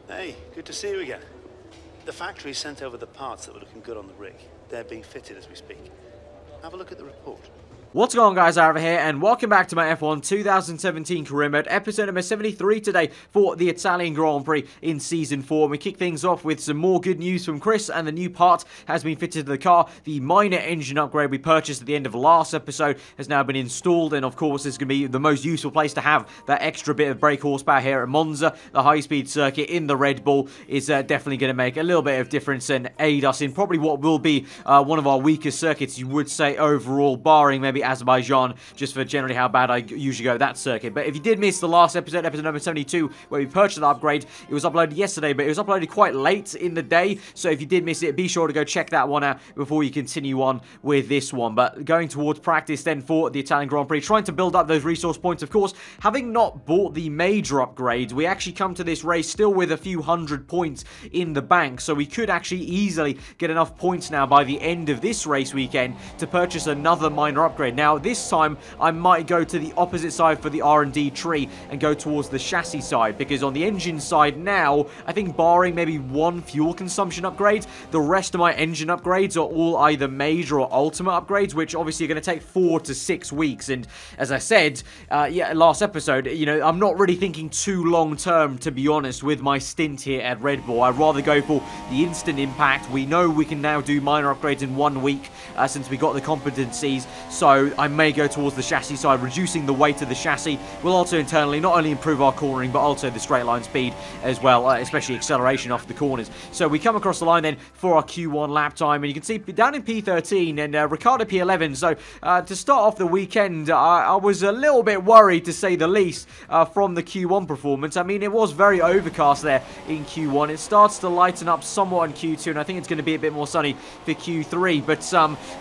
Hey, good to see you again. The factory sent over the parts that were looking good on the rig. They're being fitted as we speak. Have a look at the report. What's going on, guys? Aarava here, and welcome back to my F1 2017 career mode, episode number 73 today for the Italian Grand Prix in Season 4. We kick things off with some more good news from Chris, and the new part has been fitted to the car. The minor engine upgrade we purchased at the end of last episode has now been installed, and of course, it's going to be the most useful place to have that extra bit of brake horsepower here at Monza. The high-speed circuit in the Red Bull is definitely going to make a little bit of difference and aid us in probably what will be one of our weakest circuits, you would say, overall, barring maybe Azerbaijan, just for generally how bad I usually go at that circuit. But if you did miss the last episode, episode number 72, where we purchased the upgrade, it was uploaded yesterday, but it was uploaded quite late in the day, so if you did miss it, be sure to go check that one out before you continue on with this one. But going towards practice then for the Italian Grand Prix, trying to build up those resource points, of course. Having not bought the major upgrades, we actually come to this race still with a few hundred points in the bank, so we could actually easily get enough points now by the end of this race weekend to purchase another minor upgrade. Now, this time, I might go to the opposite side for the R&D tree and go towards the chassis side, because on the engine side now, I think barring maybe one fuel consumption upgrade, the rest of my engine upgrades are all either major or ultimate upgrades, which obviously are going to take 4 to 6 weeks. And as I said, last episode, you know, I'm not really thinking too long term, to be honest, with my stint here at Red Bull. I'd rather go for the instant impact. We know we can now do minor upgrades in 1 week since we got the competencies, so I may go towards the chassis side. Reducing the weight of the chassis will also internally not only improve our cornering, but also the straight line speed as well, especially acceleration off the corners. So we come across the line then for our Q1 lap time, and you can see down in P13 and Ricciardo P11. So to start off the weekend, I was a little bit worried, to say the least, from the Q1 performance. I mean, it was very overcast there in Q1. It starts to lighten up somewhat in Q2, and I think it's going to be a bit more sunny for Q3. But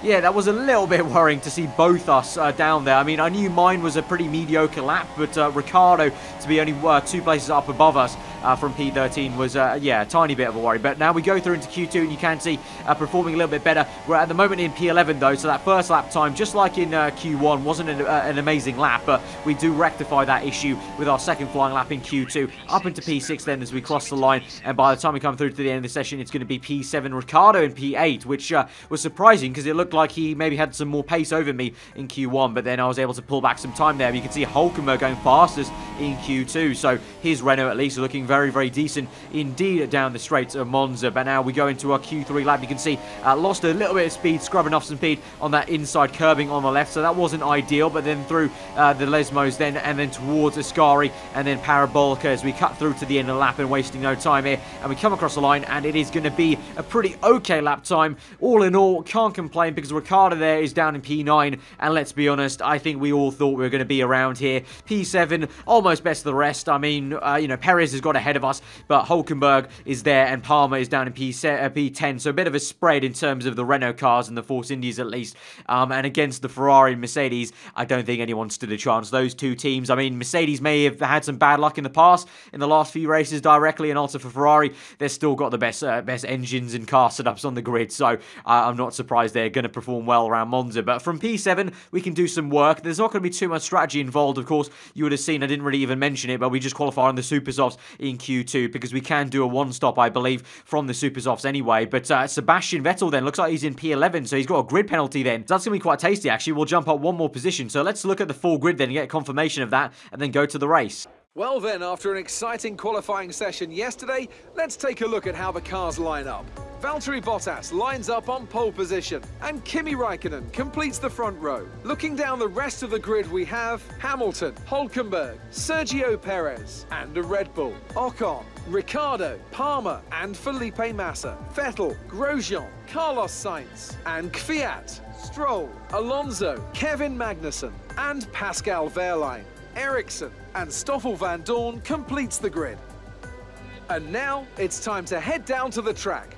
yeah, that was a little bit worrying to see both us down there. I mean, I knew mine was a pretty mediocre lap, but Ricciardo to be only 2 places up above us from P13 was, yeah, a tiny bit of a worry. But now we go through into Q2, and you can see performing a little bit better. We're at the moment in P11, though, so that first lap time, just like in Q1, wasn't an amazing lap, but we do rectify that issue with our second flying lap in Q2, up into P6 then as we cross the line, and by the time we come through to the end of the session, it's going to be P7 Ricciardo in P8, which was surprising, because it looked like he maybe had some more pace over me in Q1, but then I was able to pull back some time there. You can see Hulkenberg going fastest in Q2, so his Renault at least looking very, very decent indeed down the straight of Monza. But now we go into our Q3 lap. You can see lost a little bit of speed, scrubbing off some speed on that inside curbing on the left, so that wasn't ideal. But then through the Lesmos then, and then towards Ascari, and then Parabolica as we cut through to the end of the lap, and wasting no time here, and we come across the line, and it is going to be a pretty okay lap time. All in all, can't complain, because Ricciardo there is down in P9, and let's be honest, I think we all thought we were going to be around here. P7, almost best of the rest. I mean, you know, Perez has got ahead of us, but Hulkenberg is there, and Palmer is down in P10, so a bit of a spread in terms of the Renault cars and the Force Indies at least. And against the Ferrari and Mercedes, I don't think anyone stood a chance. Those two teams, I mean, Mercedes may have had some bad luck in the past, in the last few races directly, and also for Ferrari, they've still got the best engines and car setups on the grid, so I'm not surprised they're going to perform well around Monza. But from P7, we can do some work. There's not going to be too much strategy involved. Of course, you would have seen, I didn't really even mention it, but we just qualify on the Super Softs in Q2, because we can do a one-stop, I believe, from the Super Softs anyway. But Sebastian Vettel then looks like he's in P11, so he's got a grid penalty then. That's going to be quite tasty, actually. We'll jump up one more position. So let's look at the full grid then and get confirmation of that, and then go to the race. Well then, after an exciting qualifying session yesterday, let's take a look at how the cars line up. Valtteri Bottas lines up on pole position, and Kimi Raikkonen completes the front row. Looking down the rest of the grid, we have Hamilton, Hulkenberg, Sergio Perez, and a Red Bull, Ocon, Ricciardo, Palmer, and Felipe Massa, Vettel, Grosjean, Carlos Sainz, and Kvyat, Stroll, Alonso, Kevin Magnussen, and Pascal Wehrlein. Ericsson and Stoffel van Dorn completes the grid. And now it's time to head down to the track.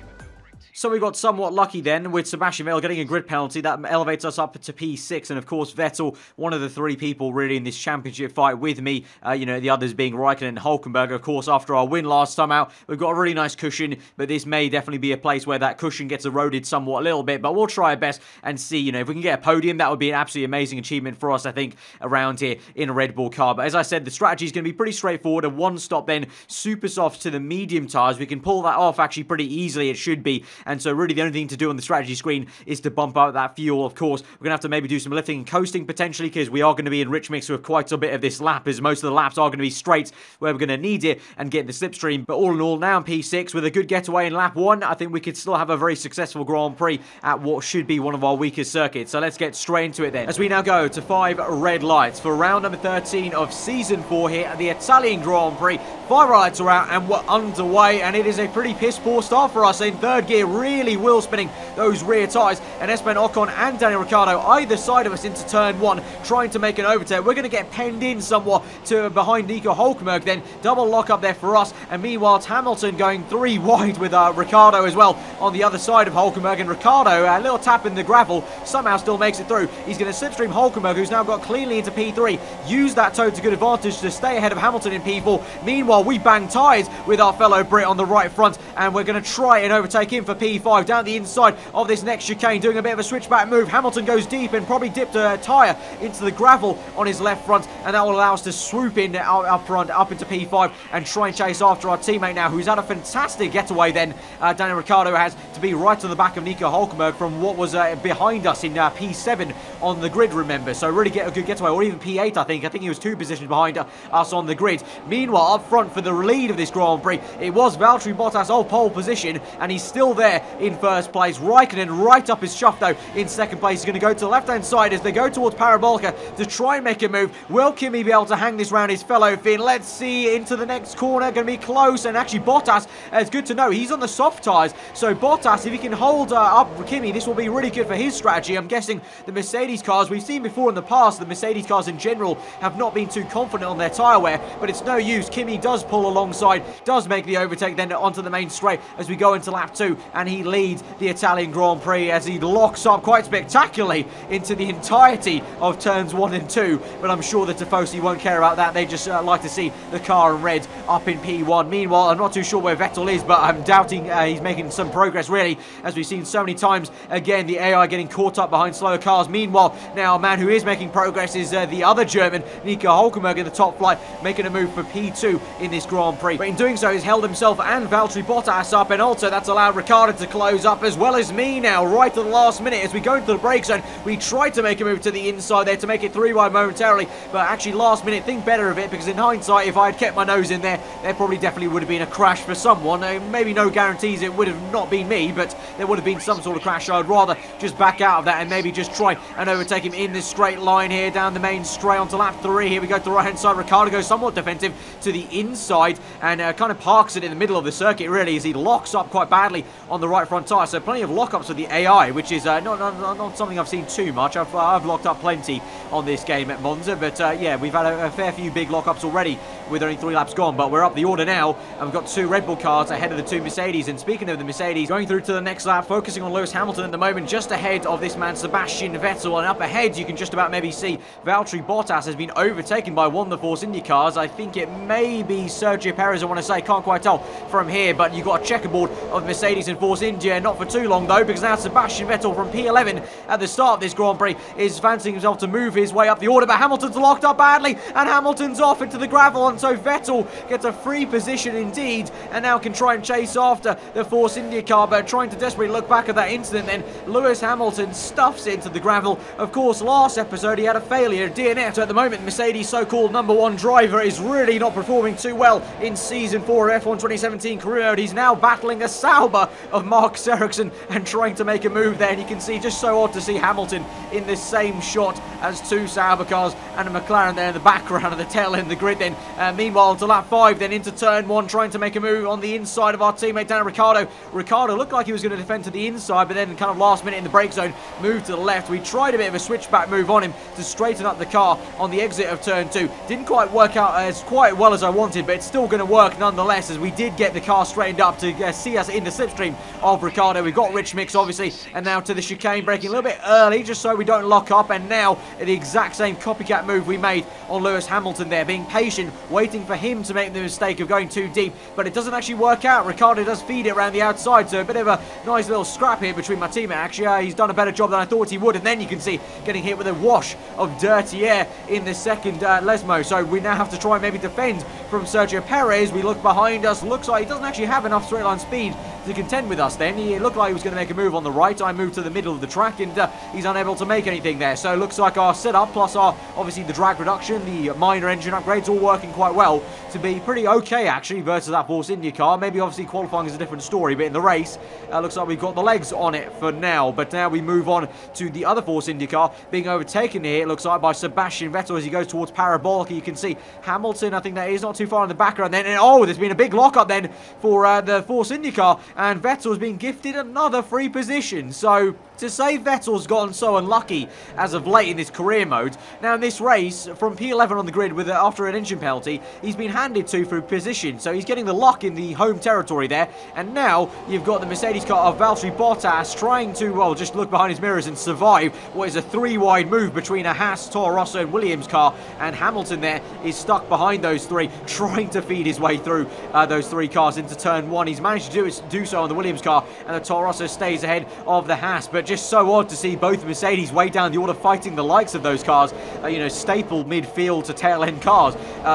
So we got somewhat lucky then with Sebastian Vettel getting a grid penalty. That elevates us up to P6. And of course, Vettel, one of the 3 people really in this championship fight with me. You know, the others being Raikkonen and Hülkenberg. Of course, after our win last time out, we've got a really nice cushion. But this may definitely be a place where that cushion gets eroded somewhat a little bit. But we'll try our best and see, you know, if we can get a podium, that would be an absolutely amazing achievement for us, I think, around here in a Red Bull car. But as I said, the strategy is going to be pretty straightforward. A one stop then, super soft to the medium tyres. We can pull that off actually pretty easily, it should be. And so really the only thing to do on the strategy screen is to bump out that fuel, of course. We're going to have to maybe do some lifting and coasting potentially, because we are going to be in rich mix with quite a bit of this lap, as most of the laps are going to be straight where we're going to need it and get the slipstream. But all in all, now in P6 with a good getaway in lap 1, I think we could still have a very successful Grand Prix at what should be one of our weakest circuits. So let's get straight into it then, as we now go to 5 red lights for round number 13 of Season 4 here at the Italian Grand Prix. 5 lights are out and we're underway, and it is a pretty piss-poor start for us in third gear, really wheel spinning those rear tyres, and Esteban Ocon and Daniel Ricciardo either side of us into turn 1 trying to make an overtake. We're going to get penned in somewhat to behind Nico Hülkenberg then, double lock up there for us, and meanwhile it's Hamilton going 3 wide with Ricciardo as well on the other side of Hülkenberg, and Ricciardo, a little tap in the gravel, somehow still makes it through. He's going to slipstream Hülkenberg, who's now got cleanly into P3, use that toe to good advantage to stay ahead of Hamilton in P4. Meanwhile, we bang tyres with our fellow Brit on the right front, and we're going to try and overtake him for P5 down the inside of this next chicane, doing a bit of a switchback move. Hamilton goes deep and probably dipped a tyre into the gravel on his left front, and that will allow us to swoop in up front, up into P5 and try and chase after our teammate now, who's had a fantastic getaway then. Daniel Ricciardo has to be right to the back of Nico Hülkenberg from what was behind us in P7 on the grid, remember. So really get a good getaway, or even P8 I think. I think he was 2 positions behind us on the grid. Meanwhile, up front for the lead of this Grand Prix, it was Valtteri Bottas on pole position, and he's still there in first place. Raikkonen right up his chuff though in second place. He's going to go to the left hand side as they go towards Parabolica to try and make a move. Will Kimi be able to hang this round his fellow Finn? Let's see, into the next corner, going to be close, and actually Bottas, it's good to know, he's on the soft tyres, so Bottas, if he can hold up Kimi, this will be really good for his strategy. I'm guessing the Mercedes cars, we've seen before in the past, the Mercedes cars in general have not been too confident on their tyre wear, but it's no use. Kimi does pull alongside, does make the overtake then onto the main straight as we go into lap 2, and he leads the Italian Grand Prix as he locks up quite spectacularly into the entirety of turns 1 and 2, but I'm sure the Tifosi won't care about that. They just like to see the car in red up in P1. Meanwhile, I'm not too sure where Vettel is, but I'm doubting he's making some progress really, as we've seen so many times. Again, the AI getting caught up behind slower cars. Meanwhile, now a man who is making progress is the other German, Nico Hülkenberg, in the top flight, making a move for P2 in this Grand Prix. But in doing so, he's held himself and Valtteri Bottas up, and also that's allowed Ricciardo to close up as well as me now, right at the last minute as we go into the brake zone. We tried to make a move to the inside there to make it 3 wide momentarily, but actually last minute, think better of it, because in hindsight, if I had kept my nose in there, there probably definitely would have been a crash for someone. Maybe no guarantees it would have not been me, but there would have been some sort of crash. I'd rather just back out of that and maybe just try and overtake him in this straight line here, down the main straight onto lap 3. Here we go to the right hand side. Ricciardo goes somewhat defensive to the inside and kind of parks it in the middle of the circuit really, as he locks up quite badly on the right front tyre. So plenty of lockups with the AI, which is not something I've seen too much. I've locked up plenty on this game at Monza, but yeah, we've had a fair few big lockups already with only 3 laps gone, but we're up the order now, and we've got 2 Red Bull cars ahead of the 2 Mercedes. And speaking of the Mercedes, going through to the next lap, focusing on Lewis Hamilton at the moment, just ahead of this man Sebastian Vettel, and up ahead you can just about maybe see Valtteri Bottas has been overtaken by one of the Force India cars. I think it may be Sergio Perez, I want to say, can't quite tell from here, but you've got a checkerboard of Mercedes and Force India, not for too long though, because now Sebastian Vettel from P11 at the start of this Grand Prix is fancying himself to move his way up the order, but Hamilton's locked up badly, and Hamilton's off into the gravel, and so Vettel gets a free position indeed, and now can try and chase after the Force India car, but trying to desperately look back at that incident then, Lewis Hamilton stuffs into the gravel. Of course, last episode he had a failure, DNF, so at the moment Mercedes' so-called #1 driver is really not performing too well in Season 4 of F1 2017 career mode. He's now battling a Sauber of Marcus Ericsson and trying to make a move there, and you can see, just so odd to see Hamilton in this same shot as 2 Sauber cars and a McLaren there in the background of the tail end of the grid then. Meanwhile, to lap 5 then, into turn 1, trying to make a move on the inside of our teammate Daniel Ricciardo. Ricciardo looked like he was going to defend to the inside, but then kind of last minute in the brake zone, moved to the left. We tried tried a bit of a switchback move on him to straighten up the car on the exit of turn 2. Didn't quite work out as quite well as I wanted, but it's still going to work nonetheless, as we did get the car straightened up to see us in the slipstream of Ricciardo. We've got Rich Mix, obviously, and now to the chicane, braking a little bit early just so we don't lock up, and now the exact same copycat move we made on Lewis Hamilton there, being patient, waiting for him to make the mistake of going too deep, but it doesn't actually work out. Ricciardo does feed it around the outside, so a bit of a nice little scrap here between my teammate. Actually, he's done a better job than I thought he would, and then you can see getting hit with a wash of dirty air in the second Lesmo, so we now have to try and maybe defend from Sergio Perez. We look behind us, looks like he doesn't actually have enough straight line speed to contend with us then. He looked like he was going to make a move on the right. I moved to the middle of the track, and he's unable to make anything there. So it looks like our setup, plus our, obviously, the drag reduction, the minor engine upgrades, all working quite well to be pretty okay, actually, versus that Force India car. Maybe, obviously, qualifying is a different story, but in the race, looks like we've got the legs on it for now. But now we move on to the other Force India car being overtaken here, it looks like, by Sebastian Vettel as he goes towards Parabolica. You can see Hamilton, I think that is not too far in the background then. And, oh, there's been a big lock-up then for the Force India car, and Vettel's being gifted another free position. So to say Vettel's gotten so unlucky as of late in this career mode, now in this race, from P11 on the grid with after an engine penalty, he's been handed to through position, so he's getting the luck in the home territory there. And now you've got the Mercedes car of Valtteri Bottas trying to, well, just look behind his mirrors and survive what is a 3-wide move between a Haas, Toro Rosso and Williams car, and Hamilton there is stuck behind those three, trying to feed his way through those three cars into turn 1. He's managed to do so on the Williams car, and the Toro Rosso stays ahead of the Haas, but just so odd to see both Mercedes way down the order fighting the likes of those cars, you know, staple midfield to tail end cars.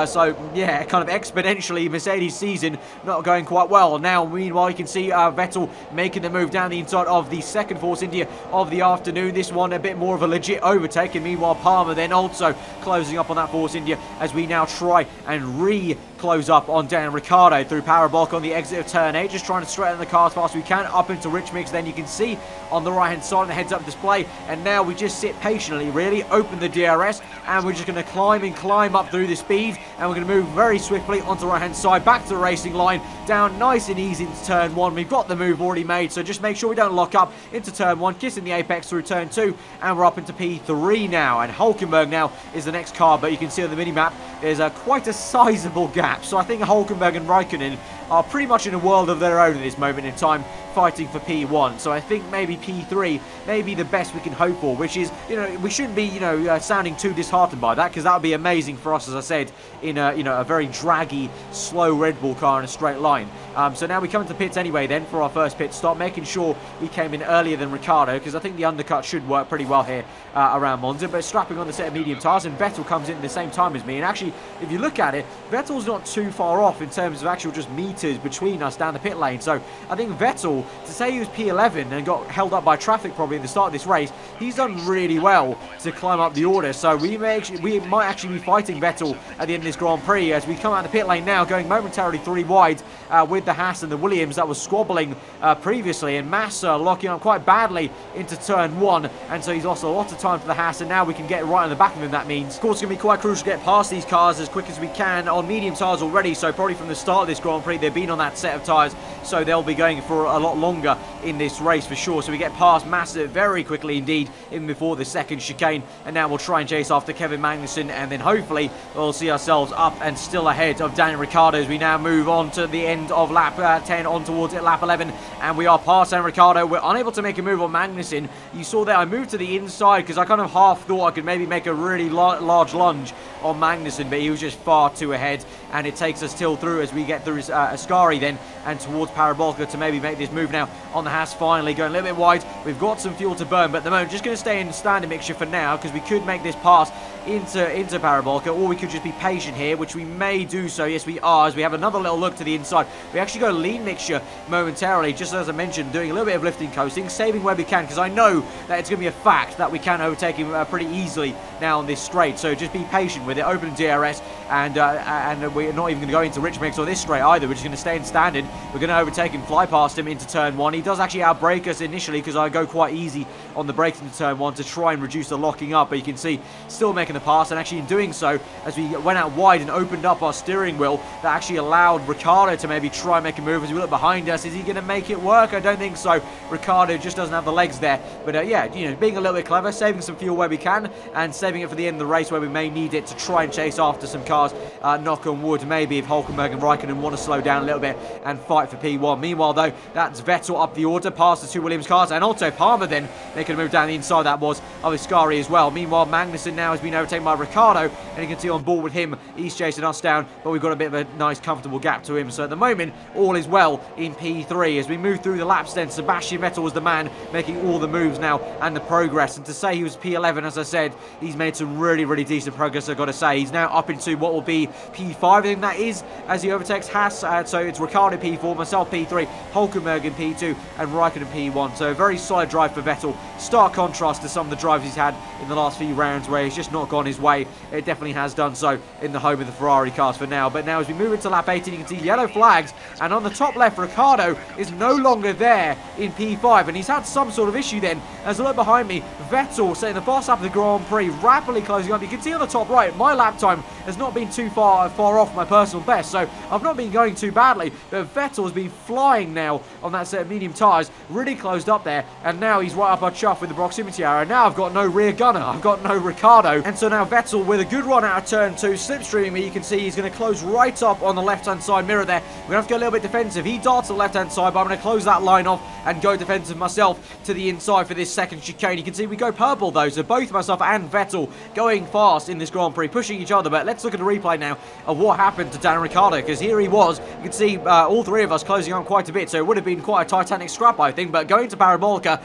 So yeah, kind of exponentially Mercedes season not going quite well. Now meanwhile you can see Vettel making the move down the inside of the second Force India of the afternoon. This one a bit more of a legit overtake, and meanwhile Palmer then also closing up on that Force India as we now try and close up on Daniel Ricciardo through Parabolica on the exit of turn 8, just trying to straighten the car as fast as we can up into Rich Mix. Then you can see on the right hand side of the heads up display, and now we just sit patiently, really open the DRS, and we're just going to climb up through the speed, and we're going to move very swiftly onto the right hand side back to the racing line, down nice and easy into turn 1. We've got the move already made, so just make sure we don't lock up into turn 1, kissing the apex through turn 2, and we're up into P3 now, and Hulkenberg now is the next car. But you can see on the mini-map there's quite a sizable gap, so I think Hulkenberg and Raikkonen are pretty much in a world of their own at this moment in time, fighting for P1. So I think maybe P3 may be the best we can hope for, which is, you know, we shouldn't be, you know, sounding too disheartened by that, because that would be amazing for us, as I said, in a, you know, a very draggy, slow Red Bull car in a straight line. So now we come into pits anyway then for our first pit stop, making sure we came in earlier than Ricciardo, because I think the undercut should work pretty well here around Monza, but strapping on the set of medium tyres, and Vettel comes in at the same time as me. And actually, if you look at it, Vettel's not too far off in terms of actual just meters between us down the pit lane. So I think Vettel, to say he was P11 and got held up by traffic probably in the start of this race, he's done really well to climb up the order. So we might actually be fighting Vettel at the end of this Grand Prix as we come out of the pit lane now, going momentarily 3 wide with the Haas and the Williams that was squabbling previously, and Massa locking up quite badly into turn 1, and so he's lost a lot of time for the Haas, and now we can get right on the back of him. That means, of course, it's going to be quite crucial to get past these cars as quick as we can on medium tyres already, so probably from the start of this Grand Prix they've been on that set of tyres, so they'll be going for a lot longer in this race for sure. So we get past Massa very quickly indeed, even before the second chicane, and now we'll try and chase after Kevin Magnussen, and then hopefully we'll see ourselves up and still ahead of Daniel Ricciardo as we now move on to the end of lap 10 on towards lap 11, and we are past Daniel Ricciardo. We're unable to make a move on Magnussen. You saw that I moved to the inside because I kind of half thought I could maybe make a really large lunge on Magnussen, but he was just far too ahead, and it takes us still through as we get through Ascari then and towards Parabolica to maybe make this move now on the Haas, finally going a little bit wide. We've got some fuel to burn, but at the moment just going to stay in standard mixture for now, because we could make this pass into Parabolica, or we could just be patient here, which we may do so. Yes, we are, as we have another little look to the inside. We actually go lean mixture momentarily, just as I mentioned, doing a little bit of lifting coasting, saving where we can, because I know that it's going to be a fact that we can overtake him pretty easily now on this straight. So just be patient with it, open DRS, and we're not even going to go into Rich Mix or this straight either. We're just going to stay in standard. We're going to overtake him, fly past him into turn 1. He does actually outbrake us initially, because I go quite easy on the brakes into turn 1 to try and reduce the locking up, but you can see still making the pass, and actually in doing so, as we went out wide and opened up our steering wheel, that actually allowed Ricciardo to maybe try and make a move. As we look behind us, is he going to make it work? I don't think so. Ricciardo just doesn't have the legs there. But yeah, you know, being a little bit clever, saving some fuel where we can, and saving it for the end of the race where we may need it to try and chase after some cars. Knock on wood, maybe if Hülkenberg and Raikkonen want to slow down a little bit and fight for P1. Meanwhile, though, that's Vettel up the order, past the two Williams cars, and also Palmer then making a move down the inside. That was of Ascari as well. Meanwhile, Magnussen now has been overtaken by Ricciardo, and you can see on board with him, he's chasing us down, but we've got a bit of a nice, comfortable gap to him. So at the moment, all is well in P3. As we move through the laps then, Sebastian Vettel was the man making all the moves now and the progress. And to say he was P11, as I said, he's made some really, really decent progress, I've got to say. He's now up into what will be P5, I think that is, as he overtakes Haas. So it's Ricciardo P4, myself P3, Hülkenberg in P2, and Raikkonen P1. So a very solid drive for Vettel. Stark contrast to some of the drives he's had in the last few rounds where he's just not gone his way. It definitely has done so in the home of the Ferrari cars for now. But now as we move into lap 18, you can see yellow flags, and on the top left, Ricciardo is no longer there in P5, and he's had some sort of issue then. As I look behind me, Vettel, say in the first lap of the Grand Prix, rapidly closing up. You can see on the top right, my lap time has not been too far off my personal best, so I've not been going too badly, but Vettel has been flying now on that set of medium tyres, really closed up there, and now he's right up our chuff with the proximity arrow. Now I've got no rear gunner, I've got no Ricciardo, and so now Vettel with a good run out of turn 2, slipstreaming me. You can see he's going to close right up on the left-hand side mirror there. We're going to have to go a little bit defensive. He darts to the left-hand side, but I'm going to close that line off and go defensive myself to the inside for this second chicane. You can see we go purple though, so both myself and Vettel going fast in this Grand Prix, pushing each other. But let's look at a replay now of what happened to Daniel Ricciardo, because here he was. You can see all three of us closing on quite a bit, so it would have been quite a titanic scrap, I think. But going to Parabolica,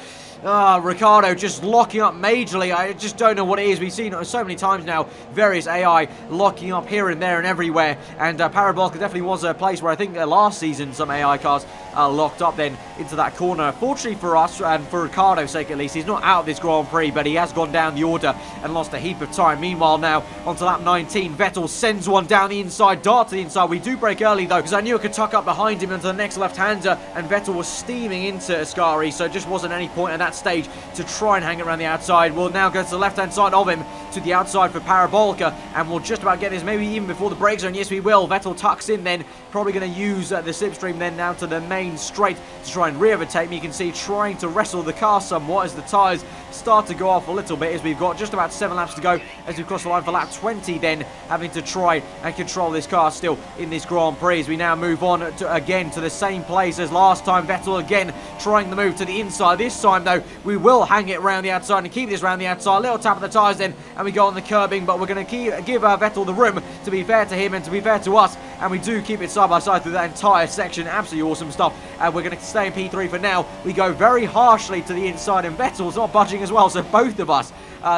Ricciardo just locking up majorly. I just don't know what it is. We've seen it so many times now, various AI locking up here and there and everywhere, and Parabolica definitely was a place where I think last season some AI cars locked up then into that corner. Fortunately for us, and for Ricciardo's sake at least, he's not out of this Grand Prix, but he has gone down the order and lost a heap of time. Meanwhile now, onto lap 19, Vettel sends one down the inside, dart to the inside. We do break early though, because I knew I could tuck up behind him into the next left-hander, and Vettel was steaming into Ascari, so just wasn't any point at that stage to try and hang it around the outside. We'll now go to the left-hand side of him, to the outside for Parabolica, and we'll just about get this, maybe even before the brake zone. Yes, we will. Vettel tucks in then, probably going to use the slipstream then down to the main straight to try and re-overtake me. You can see trying to wrestle the car somewhat as the tyres start to go off a little bit, as we've got just about 7 laps to go as we cross the line for lap 20, then having to try and control this car still in this Grand Prix. As we now move on to, again to the same place as last time. Vettel again trying the move to the inside. This time though, we will hang it around the outside and keep this around the outside. A little tap of the tyres then, and we go on the curbing, but we're going to give Vettel the room, to be fair to him and to be fair to us, and we do keep it side by side through that entire section. Absolutely awesome stuff, and we're going to stay in P3 for now. We go very harshly to the inside, and Vettel's not budging as well, so both of us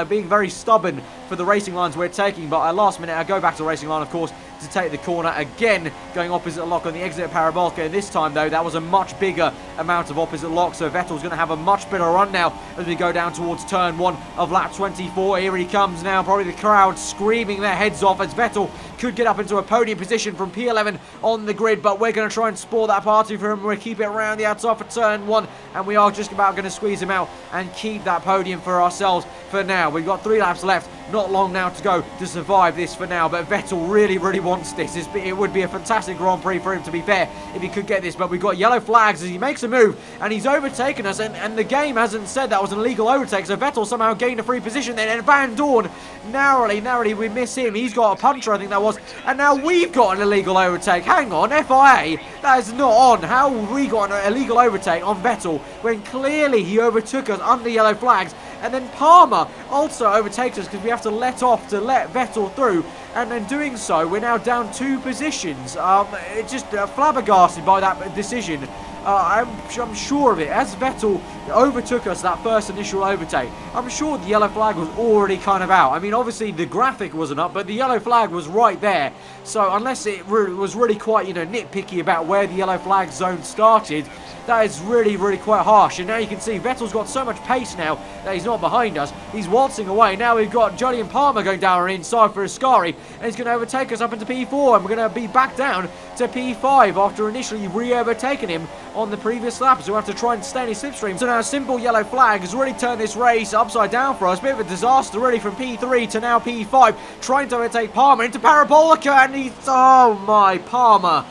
being very stubborn for the racing lines we're taking. But at last minute I go back to the racing line, of course, to take the corner again, going opposite lock on the exit of Parabolica. And this time though, that was a much bigger amount of opposite lock, so Vettel's going to have a much better run now as we go down towards turn 1 of lap 24. Here he comes now, probably the crowd screaming their heads off as Vettel could get up into a podium position from P11 on the grid, but we're going to try and spoil that party for him. We'll keep it around the outside for turn 1, and we are just about going to squeeze him out and keep that podium for ourselves for now. We've got 3 laps left, not long now to go to survive this for now, but Vettel really, really wants this. It would be a fantastic Grand Prix for him, to be fair, if he could get this, but we've got yellow flags as he makes a move, and he's overtaken us, and the game hasn't said that was an illegal overtake, so Vettel somehow gained a free position then, and Van Dorn, narrowly, we miss him. He's got a puncher, I think that was, and now we've got an illegal overtake. Hang on, FIA, that is not on. How have we got an illegal overtake on Vettel when clearly he overtook us under yellow flags? And then Palmer also overtakes us because we have to let Vettel through. And in doing so, we're now down 2 positions. It's just flabbergasted by that decision. I'm sure of it. As Vettel overtook us that first initial overtake, I'm sure the yellow flag was already kind of out. I mean, obviously the graphic wasn't up, but the yellow flag was right there. So unless it was really quite, nitpicky about where the yellow flag zone started, that is really, really quite harsh. And now you can see Vettel's got so much pace now that he's not behind us. He's waltzing away. Now we've got Julian Palmer going down our inside for Ascari, and he's going to overtake us up into P4, and we're going to be back down to P5 after initially re-overtaking him on the previous lap, so we'll have to try and stay in his slipstream. So now a simple yellow flag has really turned this race upside down for us. Bit of a disaster really from P3 to now P5, trying to overtake Palmer into Parabolica, and he's, oh my, Palmer.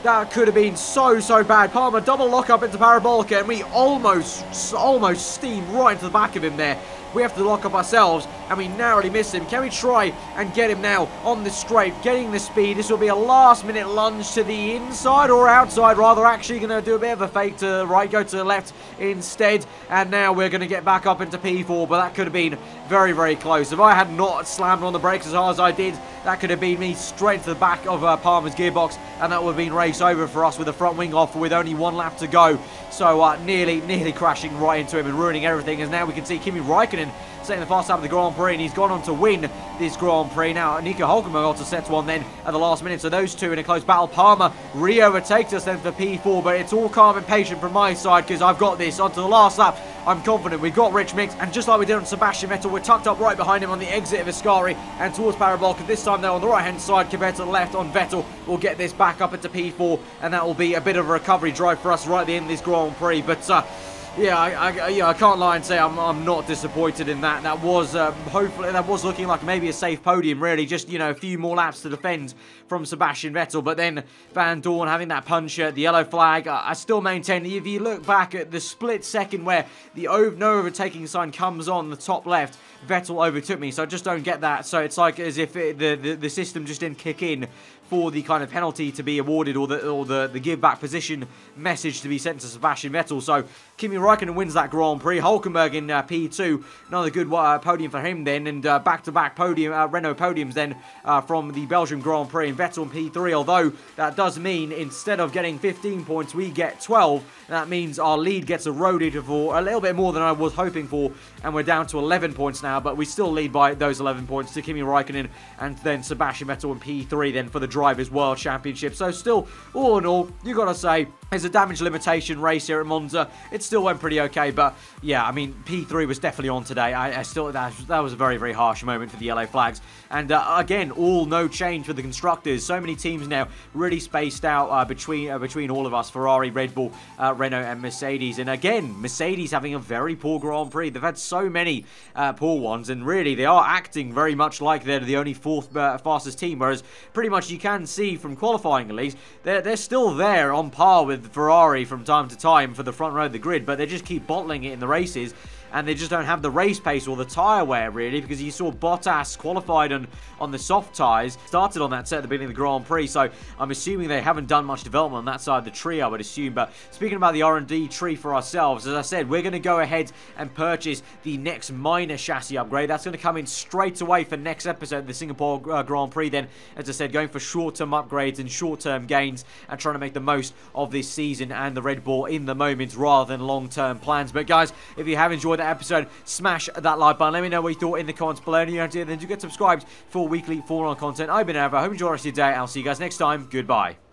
That could have been so bad. Palmer double lock up into Parabolica, and we almost steamed right into the back of him there. We have to lock up ourselves, and we narrowly missed him. Can we try and get him now on the straight, getting the speed? This will be a last-minute lunge to the inside, or outside, rather. Actually going to do a bit of a fake to the right, go to the left instead, and now we're going to get back up into P4, but that could have been very close. If I had not slammed on the brakes as hard as I did, that could have been me straight to the back of Palmer's gearbox, and that would have been race over for us with the front wing off with only 1 lap to go. So nearly crashing right into him and ruining everything, as now we can see Kimi Raikkonen setting the fast lap of the Grand Prix, and he's gone on to win this Grand Prix. Now, Nico Hulkenberg also sets one then at the last minute, so those two in a close battle. Palmer re-overtakes us then for P4, but it's all calm and patient from my side because I've got this. Onto the last lap, I'm confident. We've got Rich Mix, and just like we did on Sebastian Vettel, we're tucked up right behind him on the exit of Ascari and towards Parabolica. This time, though, on the right-hand side compared to the left on Vettel. We'll get this back up into P4, and that will be a bit of a recovery drive for us right at the end of this Grand Prix. But yeah, I can't lie and say I'm not disappointed in that. That was hopefully that was looking like maybe a safe podium, really. Just, you know, a few more laps to defend from Sebastian Vettel. But then Van Dorn having that puncher, the yellow flag. I still maintain that if you look back at the split second where the no overtaking sign comes on the top left, Vettel overtook me. So I just don't get that. So it's like as if the system just didn't kick in for the kind of penalty to be awarded, or the give back position message to be sent to Sebastian Vettel. So Kimi Raikkonen wins that Grand Prix. Hulkenberg in P2, another good podium for him then, and back-to-back podium, Renault podiums then from the Belgium Grand Prix, and Vettel in P3, although that does mean instead of getting 15 points, we get 12. That means our lead gets eroded for a little bit more than I was hoping for, and we're down to 11 points now, but we still lead by those 11 points to Kimi Raikkonen and then Sebastian Vettel in P3 then for the Drivers' World Championship. So still, all in all, you got to say, it's a damage limitation race here at Monza. It still went pretty okay, but yeah, I mean, P3 was definitely on today. I still, that was a very harsh moment for the yellow flags. And again, all no change for the constructors. So many teams now really spaced out between all of us: Ferrari, Red Bull, Renault, and Mercedes. And again, Mercedes having a very poor Grand Prix. They've had so many poor ones, and really they are acting very much like they're the only fourth fastest team. Whereas pretty much you can see from qualifying at least, they're still there on par with Ferrari from time to time for the front row of the grid, but they just keep bottling it in the races, and they just don't have the race pace or the tyre wear, really, because you saw Bottas qualified on the soft tyres, started on that set at the beginning of the Grand Prix, so I'm assuming they haven't done much development on that side of the tree, I would assume. But speaking about the R&D tree for ourselves, as I said, we're going to go ahead and purchase the next minor chassis upgrade. That's going to come in straight away for next episode, the Singapore Grand Prix then, as I said, going for short-term upgrades and short-term gains and trying to make the most of this season and the Red Bull in the moment rather than long-term plans. But guys, if you have enjoyed that episode, smash that like button. Let me know what you thought in the comments below. And then do get subscribed for weekly Formula 1 content. I've been Aarava. I hope you enjoy the rest of your day. I'll see you guys next time. Goodbye.